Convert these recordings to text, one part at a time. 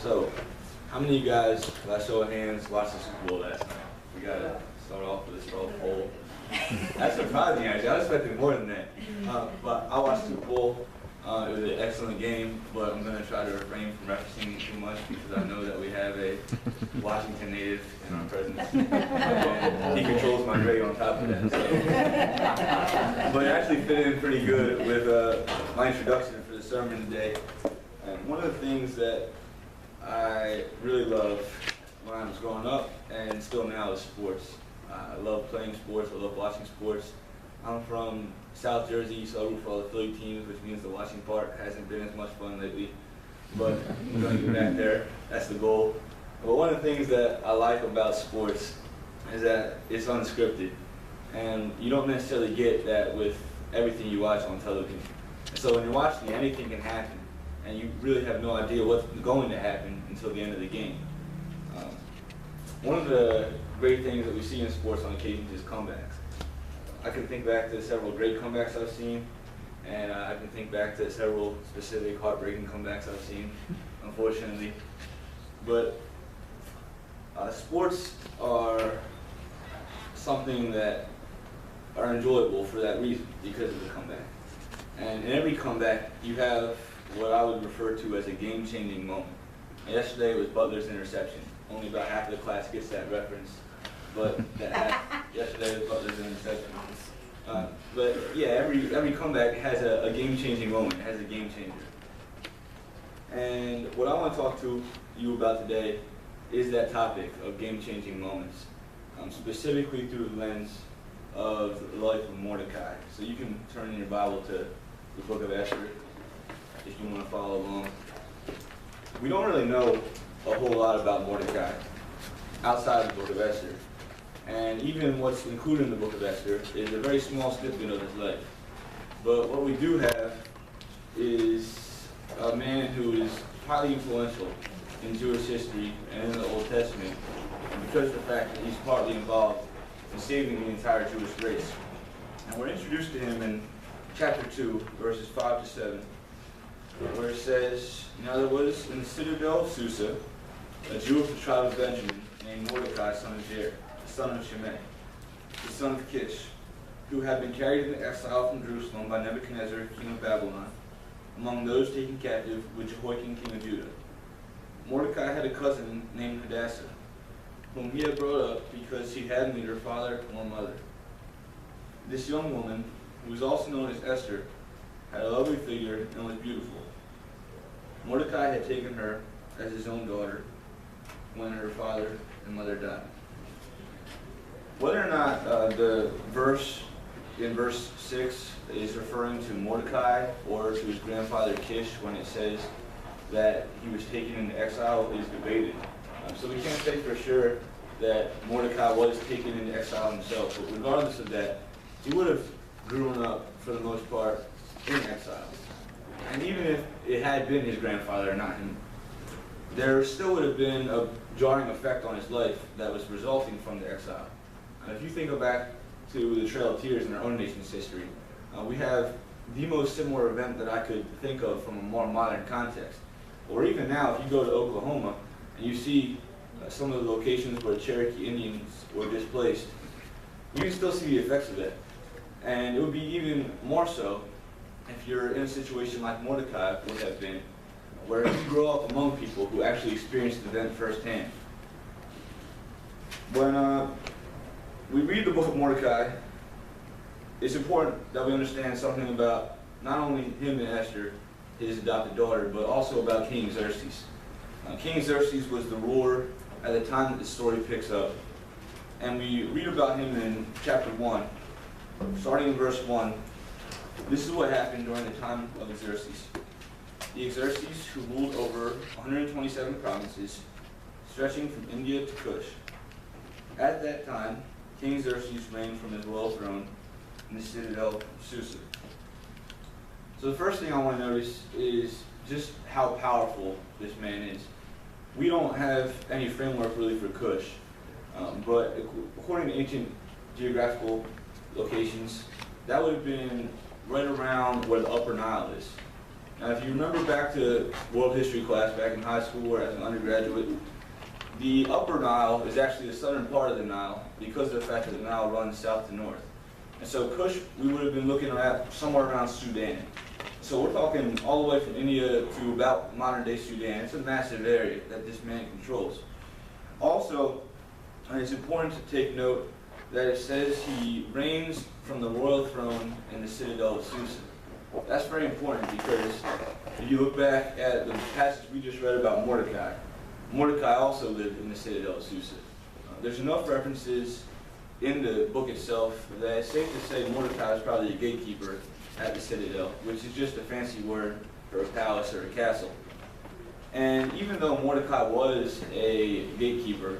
So, how many of you guys, by show of hands, watched the Super Bowl last night? We gotta start off with a straw poll. That's surprising, actually. I was expecting more than that. But I watched the Super Bowl. It was an excellent game, but I'm going to try to refrain from referencing it too much because I know that we have a Washington native in our presence. And he controls my grade on top of that. So. But it actually fit in pretty good with my introduction for the sermon today. And one of the things that I really loved when I was growing up and still now is sports. I love playing sports. I love watching sports. I'm from South Jersey, so I root for all the Philly teams, which means the watching part hasn't been as much fun lately. But I'm going to get back there. That's the goal. But one of the things that I like about sports is that it's unscripted. And you don't necessarily get that with everything you watch on television. And so when you're watching, anything can happen. And you really have no idea what's going to happen until the end of the game. One of the great things that we see in sports on occasion is comebacks. I can think back to several great comebacks I've seen, and I can think back to several specific heartbreaking comebacks I've seen, unfortunately. But sports are something that are enjoyable for that reason, because of the comeback. And in every comeback, you have what I would refer to as a game-changing moment. And yesterday was Butler's interception. Only about half of the class gets that reference. But yesterday was Butler's interception. But yeah, every comeback has a game-changing moment, it has a game changer. And what I want to talk to you about today is that topic of game-changing moments, specifically through the lens of the life of Mordecai. So you can turn in your Bible to the book of Esther if you want to follow along. We don't really know a whole lot about Mordecai outside the book of Esther. And even what's included in the book of Esther is a very small snippet of his life. But what we do have is a man who is highly influential in Jewish history and in the Old Testament, because of the fact that he's partly involved in saving the entire Jewish race. And we're introduced to him in chapter 2, verses 5 to 7, where it says, "Now there was in the citadel of Susa a Jew of the tribe of Benjamin named Mordecai, son of Jair, son of Shimei, the son of Kish, who had been carried into exile from Jerusalem by Nebuchadnezzar, king of Babylon, among those taken captive with Jehoiakim, king of Judah. Mordecai had a cousin named Hadassah, whom he had brought up because he had neither father nor mother. This young woman, who was also known as Esther, had a lovely figure and was beautiful. Mordecai had taken her as his own daughter when her father and mother died." Whether or not the verse in verse 6 is referring to Mordecai or to his grandfather Kish when it says that he was taken into exile is debated. So we can't say for sure that Mordecai was taken into exile himself, but regardless of that, he would have grown up, for the most part, in exile. And even if it had been his grandfather and not him, there still would have been a jarring effect on his life that was resulting from the exile. And if you think back to the Trail of Tears in our own nation's history, we have the most similar event that I could think of from a more modern context. Or even now, if you go to Oklahoma and you see some of the locations where Cherokee Indians were displaced, you can still see the effects of that. And it would be even more so if you're in a situation like Mordecai would have been, where you grow up among people who actually experienced the event firsthand. When we read the book of Mordecai, it's important that we understand something about not only him and Esther, his adopted daughter, but also about King Xerxes. King Xerxes was the ruler at the time that the story picks up. And we read about him in chapter 1, starting in verse 1. This is what happened during the time of Xerxes. The Xerxes who ruled over 127 provinces, stretching from India to Kush. At that time, King Xerxes reigned from his royal throne in the citadel of Susa. So the first thing I want to notice is just how powerful this man is. We don't have any framework really for Kush, but according to ancient geographical locations, that would have been right around where the Upper Nile is. Now, if you remember back to world history class back in high school or as an undergraduate, the upper Nile is actually the southern part of the Nile because of the fact that the Nile runs south to north. And so Kush, we would have been looking at somewhere around Sudan. So we're talking all the way from India to about modern-day Sudan. It's a massive area that this man controls. Also, it's important to take note that it says he reigns from the royal throne in the citadel of Susa. That's very important because if you look back at the passage we just read about Mordecai, Mordecai also lived in the citadel of Susa. There's enough references in the book itself that it's safe to say Mordecai is probably a gatekeeper at the citadel, which is just a fancy word for a palace or a castle. And even though Mordecai was a gatekeeper,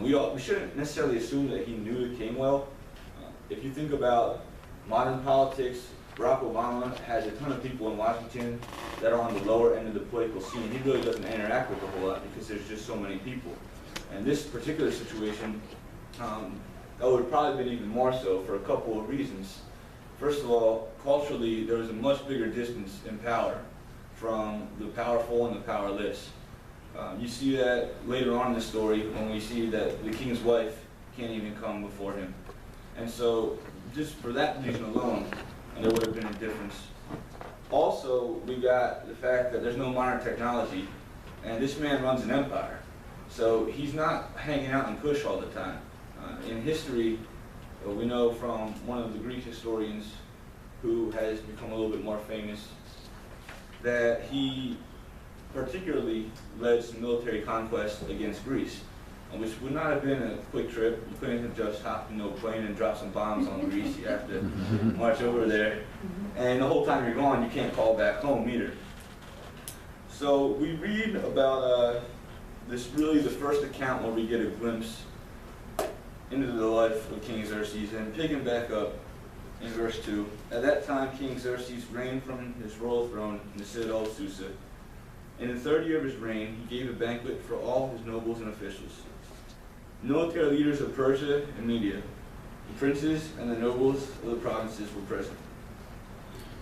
we shouldn't necessarily assume that he knew the king well. If you think about modern politics, Barack Obama has a ton of people in Washington that are on the lower end of the political scene. He really doesn't interact with a whole lot because there's just so many people. And this particular situation, that would have probably been even more so for a couple of reasons. First of all, culturally, there was a much bigger distance in power from the powerful and the powerless. You see that later on in the story when we see that the king's wife can't even come before him. And so, just for that reason alone, there would have been a difference. Also, we got the fact that there's no modern technology, and this man runs an empire. So he's not hanging out in Kush all the time. In history, we know from one of the Greek historians who has become a little bit more famous that he particularly led some military conquests against Greece, which would not have been a quick trip. You couldn't have just hopped into a plane and dropped some bombs on Greece. You have to march over there. And the whole time you're gone, you can't call back home either. So we read about this really the first account where we get a glimpse into the life of King Xerxes, and picking back up in verse 2. At that time, King Xerxes reigned from his royal throne in the citadel of Susa. In the 3rd year of his reign, he gave a banquet for all his nobles and officials. Military leaders of Persia and Media, the princes and the nobles of the provinces were present.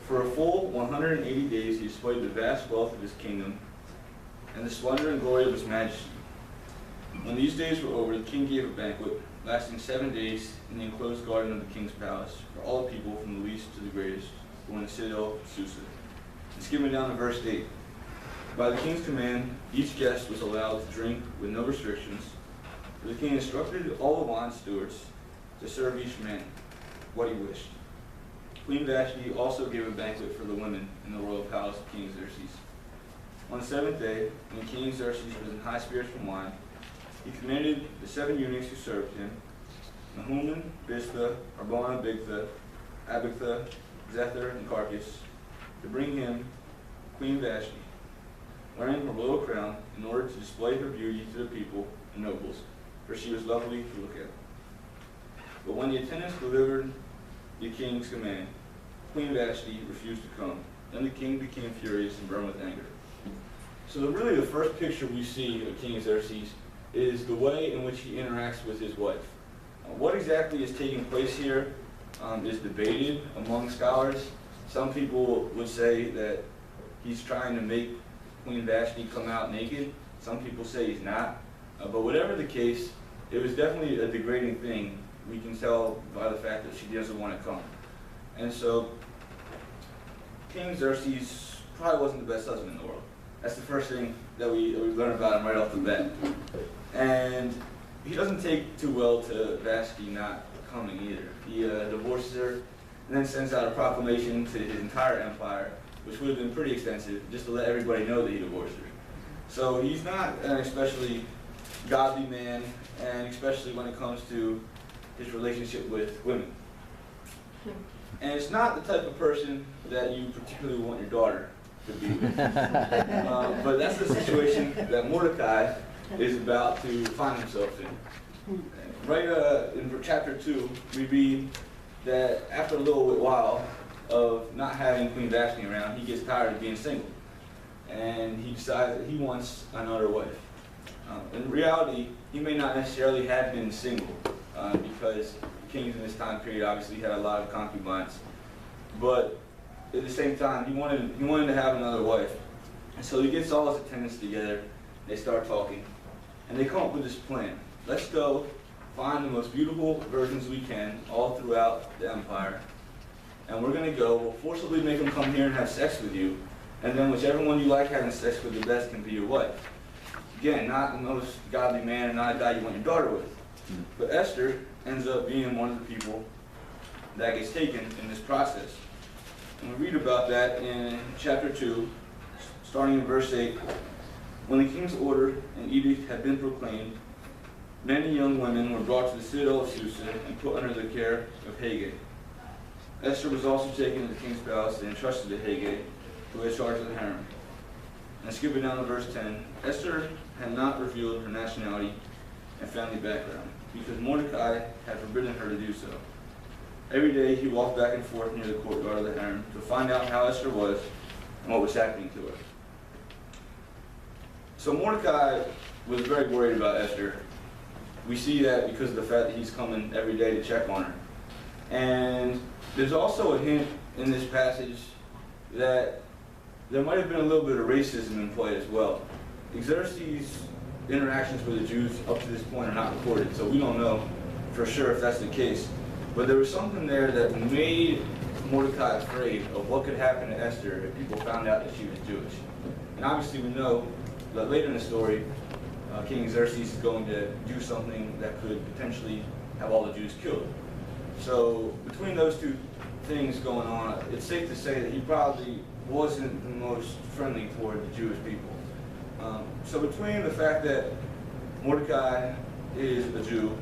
For a full 180 days, he displayed the vast wealth of his kingdom and the splendor and glory of his majesty. When these days were over, the king gave a banquet lasting 7 days in the enclosed garden of the king's palace for all the people from the least to the greatest who were in the citadel of Susa. And skimming down to verse 8. By the king's command, each guest was allowed to drink with no restrictions. The king instructed all the wine stewards to serve each man what he wished. Queen Vashti also gave a banquet for the women in the royal palace of King Xerxes. On the 7th day, when King Xerxes was in high spirits from wine, he commanded the 7 eunuchs who served him, Mehuman, Biztha, Harbona, Bigtha, Abagtha, Zethar, and Carcass, to bring him Queen Vashti, wearing her royal crown in order to display her beauty to the people and nobles, for she was lovely to look at. But when the attendants delivered the king's command, Queen Vashti refused to come. Then the king became furious and burned with anger. So really the first picture we see of King Xerxes is the way in which he interacts with his wife. What exactly is taking place here is debated among scholars. Some people would say that he's trying to make Queen Vashti come out naked. Some people say he's not. But whatever the case, it was definitely a degrading thing. We can tell by the fact that she doesn't want to come. And so King Xerxes probably wasn't the best husband in the world. That's the first thing that we learn about him right off the bat. And he doesn't take too well to Vashti not coming either. He divorces her and then sends out a proclamation to his entire empire, which would have been pretty extensive, just to let everybody know that he divorced her. So he's not an especially godly man, and especially when it comes to his relationship with women. And it's not the type of person that you particularly want your daughter to be with. But that's the situation that Mordecai is about to find himself in. Right in chapter 2, we read that after a little while of not having Queen Vashti around, he gets tired of being single. And he decides that he wants another wife. In reality, he may not necessarily have been single, because kings in this time period obviously had a lot of concubines. But at the same time, he wanted to have another wife. And so he gets all his attendants together, they start talking, and they come up with this plan. Let's go find the most beautiful virgins we can all throughout the empire, and we're going to go, we'll forcibly make them come here and have sex with you, and then whichever one you like having sex with the best can be your wife. Again, not the most godly man and not a guy you want your daughter with. But Esther ends up being one of the people that gets taken in this process. And we read about that in chapter 2, starting in verse 8. When the king's order and edict had been proclaimed, many young women were brought to the citadel of Susa and put under the care of Haggai. Esther was also taken to the king's palace and entrusted to Haggai, who had charge of the harem. And skipping down to verse 10, Esther had not revealed her nationality and family background, because Mordecai had forbidden her to do so. Every day he walked back and forth near the courtyard of the harem to find out how Esther was and what was happening to her. So Mordecai was very worried about Esther. We see that because of the fact that he's coming every day to check on her. And there's also a hint in this passage that there might have been a little bit of racism in play as well. Xerxes' interactions with the Jews up to this point are not recorded, so we don't know for sure if that's the case. But there was something there that made Mordecai afraid of what could happen to Esther if people found out that she was Jewish. And obviously we know that later in the story, King Xerxes is going to do something that could potentially have all the Jews killed. So between those two things going on, it's safe to say that he probably wasn't the most friendly toward the Jewish people. So between the fact that Mordecai is a Jew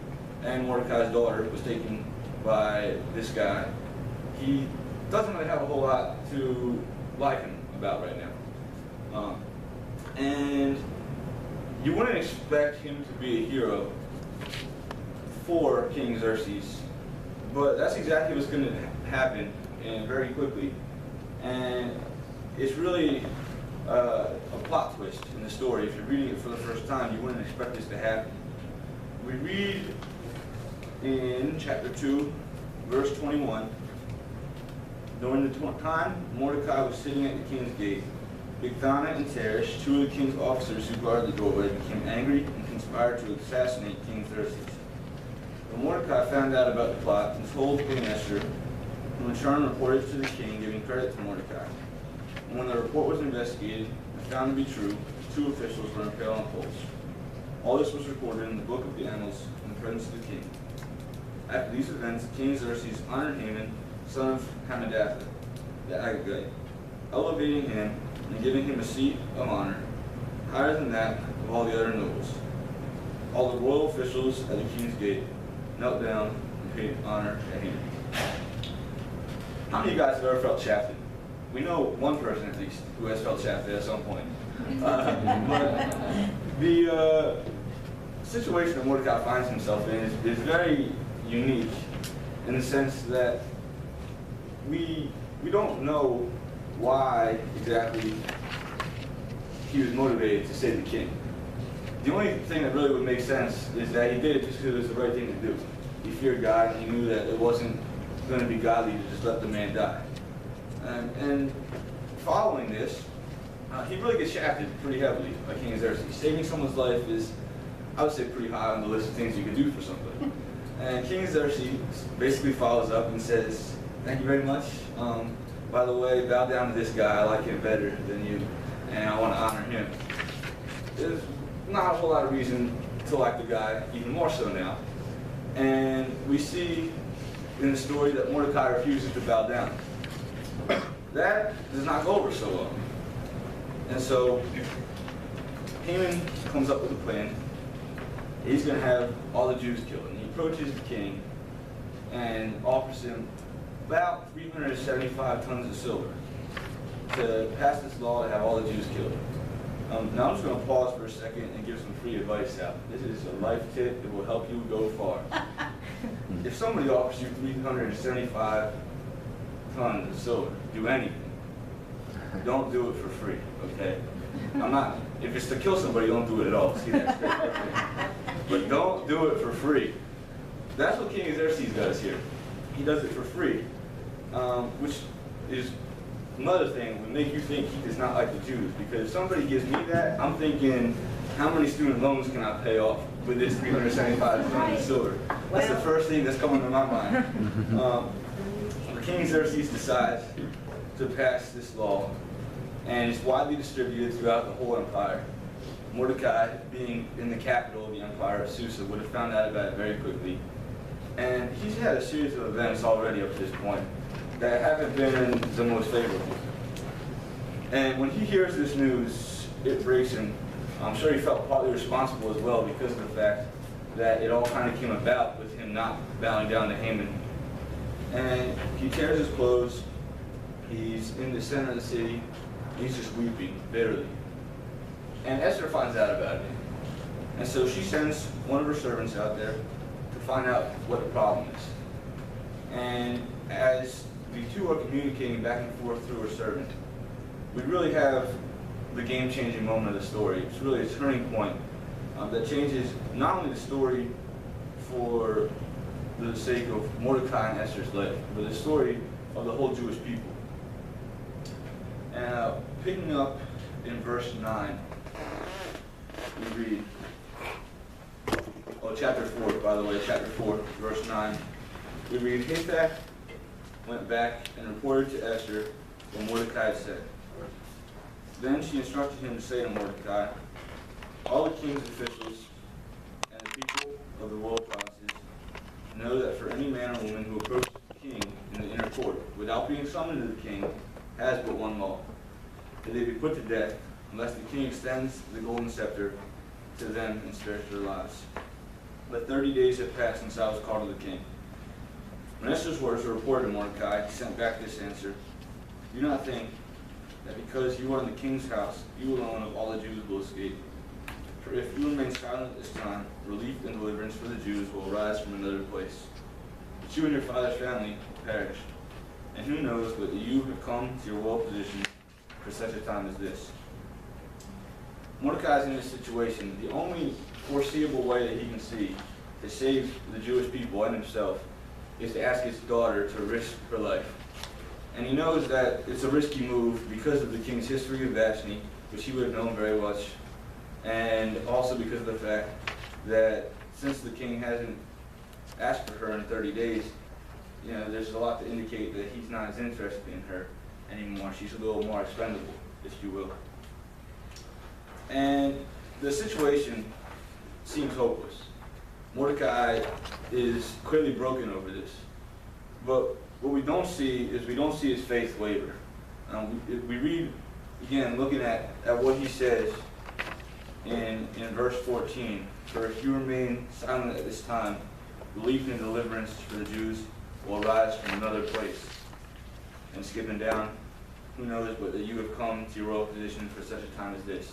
and Mordecai's daughter was taken by this guy, he doesn't really have a whole lot to like him about right now. And you wouldn't expect him to be a hero for King Xerxes, but that's exactly what's going to happen, and very quickly. And it's really a plot twist in the story. If you're reading it for the first time, you wouldn't expect this to happen. We read in chapter 2, verse 21, during the time Mordecai was sitting at the king's gate, Bigthana and Teresh, two of the king's officers who guarded the doorway, became angry and conspired to assassinate King Xerxes. When Mordecai found out about the plot and told Queen Esther, who in turn reported it to the king, giving credit to Mordecai. And when the report was investigated and found to be true, 2 officials were impaled on poles. All this was recorded in the book of the annals in the presence of the king. After these events, King Xerxes honored Haman, son of Hammedatha, the Agagite, elevating him and giving him a seat of honor, higher than that of all the other nobles. All the royal officials at the king's gate knelt down and paid honor to Haman. How many of you guys have ever felt shafted? We know one person at least who has felt shafted at some point. But the situation that Mordecai finds himself in is very unique in the sense that we don't know why exactly he was motivated to save the king. The only thing that really would make sense is that he did it just because it was the right thing to do. He feared God and he knew that it wasn't going to be godly to just let the man die. And following this, he really gets shafted pretty heavily by King Xerxes. Saving someone's life is, I would say, pretty high on the list of things you can do for somebody. And King Xerxes basically follows up and says, "Thank you very much. By the way, bow down to this guy. I like him better than you, and I want to honor him." There's not a whole lot of reason to like the guy, even more so now. And we see in the story that Mordecai refuses to bow down. That does not go over so well. And so Haman comes up with a plan. He's going to have all the Jews killed. And he approaches the king and offers him about 375 tons of silver to pass this law to have all the Jews killed. Now I'm just going to pause for a second and give some free advice out. This is a life tip that will help you go far. If somebody offers you 375 tons of silver, do anything. Don't do it for free, okay? If it's to kill somebody, don't do it at all. See, that's great. But don't do it for free. That's what King Xerxes does here. He does it for free, which is another thing would make you think he does not like the Jews, because if somebody gives me that, I'm thinking, how many student loans can I pay off with this 375 pounds of silver? That's the first thing that's coming to my mind. King Xerxes decides to pass this law, and it's widely distributed throughout the whole empire. Mordecai, being in the capital of the empire of Susa, would have found out about it very quickly. And he's had a series of events already up to this point that haven't been the most favorable. And when he hears this news, it breaks him. I'm sure he felt partly responsible as well because of the fact that it all kind of came about with him not bowing down to Haman. And he tears his clothes. He's in the center of the city. He's just weeping bitterly. And Esther finds out about it. And so she sends one of her servants out there to find out what the problem is. And as the two are communicating back and forth through her servant, we really have the game-changing moment of the story. It's really a turning point that changes not only the story for the sake of Mordecai and Esther's life, but the story of the whole Jewish people. And picking up in verse 9, we read, chapter 4, by the way, chapter 4, verse 9. We read, Hathach went back and reported to Esther what Mordecai had said. Then she instructed him to say to Mordecai, all the king's officials and the people of the royal provinces know that for any man or woman who approaches the king in the inner court without being summoned to the king has but one law, that they be put to death unless the king extends the golden scepter to them and spares their lives. But 30 days had passed since I was called to the king. When Esther's words were reported to Mordecai, he sent back this answer, do not think that because you are in the king's house, you alone of all the Jews will escape. For if you remain silent at this time, relief and deliverance for the Jews will arise from another place. But you and your father's family will perish. And who knows but that you have come to your royal position for such a time as this. Mordecai is in this situation. The only foreseeable way that he can see to save the Jewish people and himself is to ask his daughter to risk her life. And he knows that it's a risky move because of the king's history of Vashti, which he would have known very much, and also because of the fact that since the king hasn't asked for her in 30 days, there's a lot to indicate that he's not as interested in her anymore. She's a little more expendable, if you will. And the situation seems hopeless. Mordecai is clearly broken over this. But what we don't see is we don't see his faith waver. We read, again, looking at what he says in verse 14. For if you remain silent at this time, relief and deliverance for the Jews will arise from another place. And skipping down, who knows but that you have come to your royal position for such a time as this.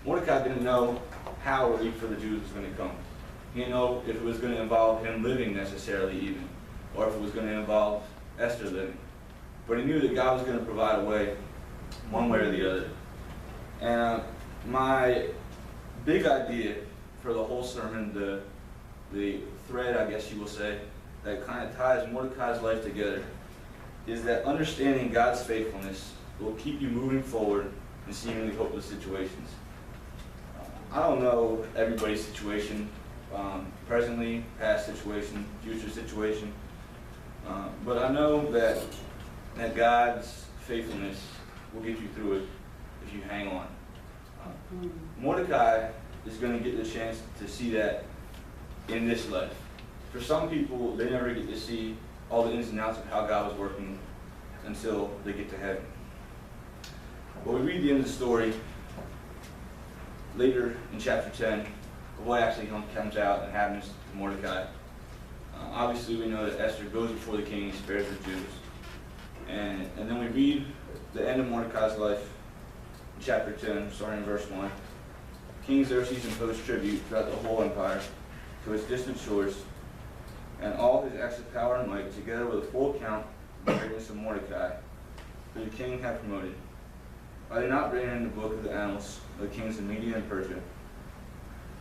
Mordecai didn't know how relief for the Jews was going to come. He didn't know if it was going to involve him living necessarily even, or if it was going to involve Esther living. But he knew that God was going to provide a way, one way or the other. And my big idea for the whole sermon, the thread, I guess you will say, that kind of ties Mordecai's life together, is that understanding God's faithfulness will keep you moving forward in seemingly hopeless situations. I don't know everybody's situation, presently, past situation, future situation, but I know that God's faithfulness will get you through it if you hang on. Mordecai is going to get the chance to see that in this life. For some people, they never get to see all the ins and outs of how God was working until they get to heaven. But we read the end of the story later in chapter 10 of what actually comes out and happens to Mordecai. Obviously, we know that Esther goes before the king and spares the Jews. And then we read the end of Mordecai's life in chapter 10, starting in verse 1. King Xerxes imposed tribute throughout the whole empire to its distant shores, and all his acts of power and might, together with a full account of the greatness of Mordecai, who the king had promoted. Are they not written in the book of the annals of the kings of Media and Persia?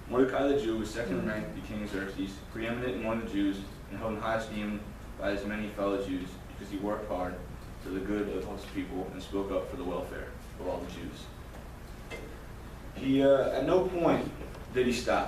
Mordecai the Jew was second in rank to King Xerxes, preeminent among the Jews, and held in high esteem by his many fellow Jews, because he worked hard to the good of his people and spoke up for the welfare of all the Jews. He, at no point did he stop.